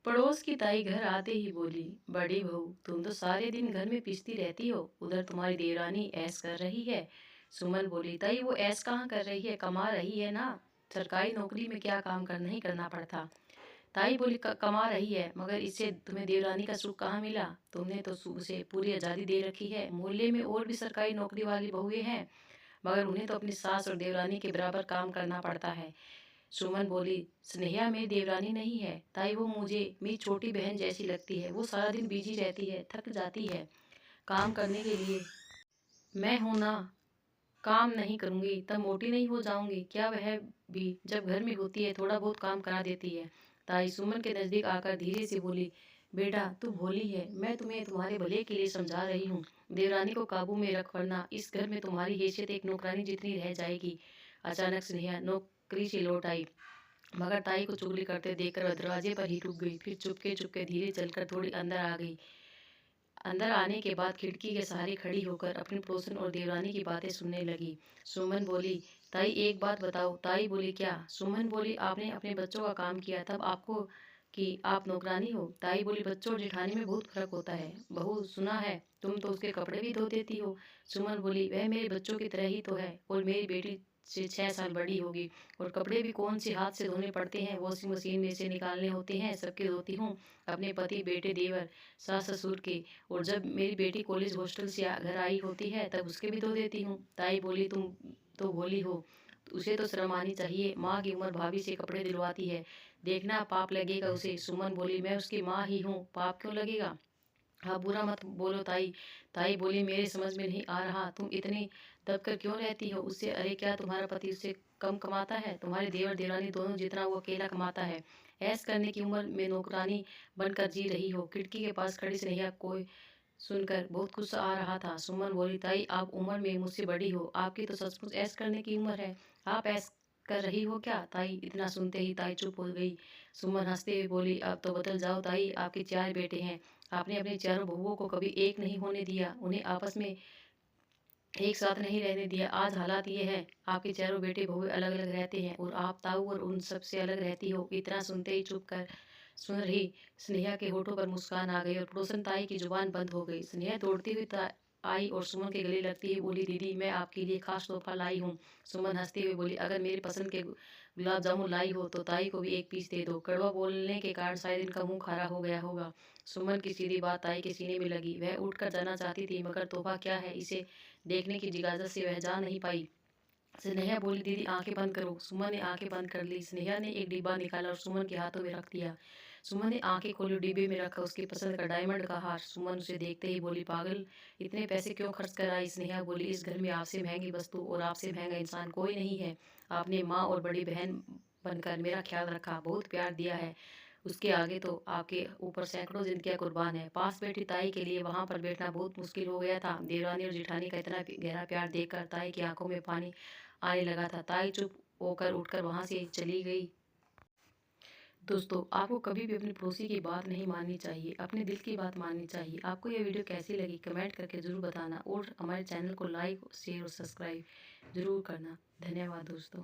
पड़ोस की ताई घर आते ही बोली, बड़ी बहू तुम तो सारे दिन घर में पिसती रहती हो, उधर तुम्हारी देवरानी ऐश कर रही है। सुमन बोली, ताई वो ऐश कहाँ कर रही है, कमा रही है ना। सरकारी नौकरी में क्या काम करना ही करना पड़ता। ताई बोली, कमा रही है, मगर इससे तुम्हें देवरानी का सुख कहाँ मिला। तुमने तो उसे पूरी आज़ादी दे रखी है। मोहल्ले में और भी सरकारी नौकरी वाली बहुएं हैं, मगर उन्हें तो अपनी सास और देवरानी के बराबर काम करना पड़ता है। सुमन बोली, स्नेहा मेरी देवरानी नहीं है ताई, वो मुझे मेरी छोटी बहन जैसी लगती है। वो सारा दिन बिजी रहती है, थक जाती है काम करने के लिए। मैं हूं ना, काम नहीं करूंगी तब मोटी नहीं हो जाऊंगी क्या। वह भी जब घर में होती है थोड़ा बहुत काम करा देती है। ताई सुमन के नजदीक आकर धीरे से बोली, बेटा तू भोली है, मैं तुम्हें तुम्हारे भले के लिए समझा रही हूँ। देवरानी को काबू में रख, वरना इस घर में तुम्हारी हैसियत एक नौकरानी जितनी रह जाएगी। अचानक स्नेहा नौकरी से लौट आई, मगर ताई को चुगली करते देखकर वह दरवाजे पर ही रुक गई। फिर चुपके चुपके धीरे चलकर थोड़ी अंदर आ गई। अंदर आने के बाद खिड़की के सहारे खड़ी होकर अपनी पड़ोसन और देवरानी की बातें सुनने लगी। सुमन बोली, ताई एक बात बताओ। ताई बोली, क्या। सुमन बोली, आपने अपने बच्चों का काम किया तब आपको कि आप नौकरानी हो। ताई बोली, बच्चों और जेठानी में बहुत फर्क होता है। बहू सुना है तुम तो उसके कपड़े भी धो देती हो। सुमन बोली, वह मेरे बच्चों की तरह ही तो है, और मेरी बेटी से 6 साल बड़ी होगी, और कपड़े भी कौन से हाथ से धोने पड़ते हैं, वॉशिंग मशीन में से निकालने होते हैं। सबके धोती हूँ, अपने पति, बेटे, देवर, सास ससुर के, और जब मेरी बेटी कॉलेज हॉस्टल से घर आई होती है तब उसके भी धो देती हूँ। ताई बोली, तुम तो भोली हो, उसे तो शर्म आनी चाहिए। माँ की उम्र भाभी से कपड़े दिलवाती है, देखना पाप लगेगा उसे। सुमन बोली, मैं उसकी माँ ही हूँ, पाप क्यों लगेगा। हाँ, बुरा मत बोलो ताई। ताई बोली, मेरे समझ में नहीं आ रहा, तुम इतनी दबकर क्यों रहती हो उससे। अरे क्या तुम्हारा पति उससे कम कमाता है। तुम्हारे देवर देवरानी दोनों जितना वो अकेला कमाता है। ऐश करने की उम्र में नौकरानी बनकर जी रही हो। खिड़की के पास खड़ी स्नेहा कोई सुनकर बहुत गुस्सा आ रहा था। सुमन बोली, ताई आप उम्र में मुझसे बड़ी हो, आपकी तो सचमुच ऐश करने की उम्र है। आप ऐश कर रही हो क्या। ताई इतना सुनते ही ताई चुप हो गई। सुमन हंसते हुए बोली, अब तो बदल जाओ ताई, आपके 4 बेटे हैं, आपने अपनी चारों बहुओं को कभी एक नहीं होने दिया, उन्हें आपस में एक साथ नहीं रहने दिया। आज हालात ये है, आपके चारों बेटे बहु अलग अलग रहते हैं, और आप ताऊ और उन सबसे अलग रहती हो। इतना सुनते ही चुप कर सुन रही स्नेहा के होठों पर मुस्कान आ गई, और पड़ोसन ताई की जुबान बंद हो गई। स्नेहा दौड़ती हुई आई और सुमन के गले लगती हुई बोली, दीदी मैं आपके लिए खास तोहफा लाई हूँ। सुमन हंसते हुए बोली, अगर मेरी पसंद के गुलाब जामुन लाई हो तो ताई को भी एक पीस दे दो। कड़वा बोलने के कारण शायद इनका मुंह खारा हो गया होगा। सुमन की सीधी बात ताई के सीने में लगी। वह उठकर जाना चाहती थी, मगर तोहफा क्या है इसे देखने की जिज्ञासा से वह जा नहीं पाई। स्नेहा बोली, दीदी आंखें बंद करो। सुमन ने आंखें बंद कर ली। स्नेहा ने एक डिब्बा निकाला और सुमन के हाथों में रख दिया। सुमन ने आंखें खोली, डिब्बे में रखा उसकी पसंद का डायमंड का हार। सुमन उसे देखते ही बोली, पागल इतने पैसे क्यों खर्च कर आई। स्नेहा बोली, इस घर में आपसे महंगी वस्तु और आपसे महंगा इंसान कोई नहीं है। आपने माँ और बड़ी बहन बनकर मेरा ख्याल रखा, बहुत प्यार दिया है, उसके आगे तो आपके ऊपर सैकड़ों जिंदगियां कुर्बान है। पास बैठी ताई के लिए वहां पर बैठना बहुत मुश्किल हो गया था। देवरानी और जेठानी का इतना गहरा प्यार देखकर ताई की आंखों में पानी आने लगा था। ताई चुप होकर उठकर वहां से चली गई। दोस्तों, आपको कभी भी अपने पड़ोसी की बात नहीं माननी चाहिए, अपने दिल की बात माननी चाहिए। आपको यह वीडियो कैसी लगी कमेंट करके ज़रूर बताना, और हमारे चैनल को लाइक शेयर और सब्सक्राइब ज़रूर करना। धन्यवाद दोस्तों।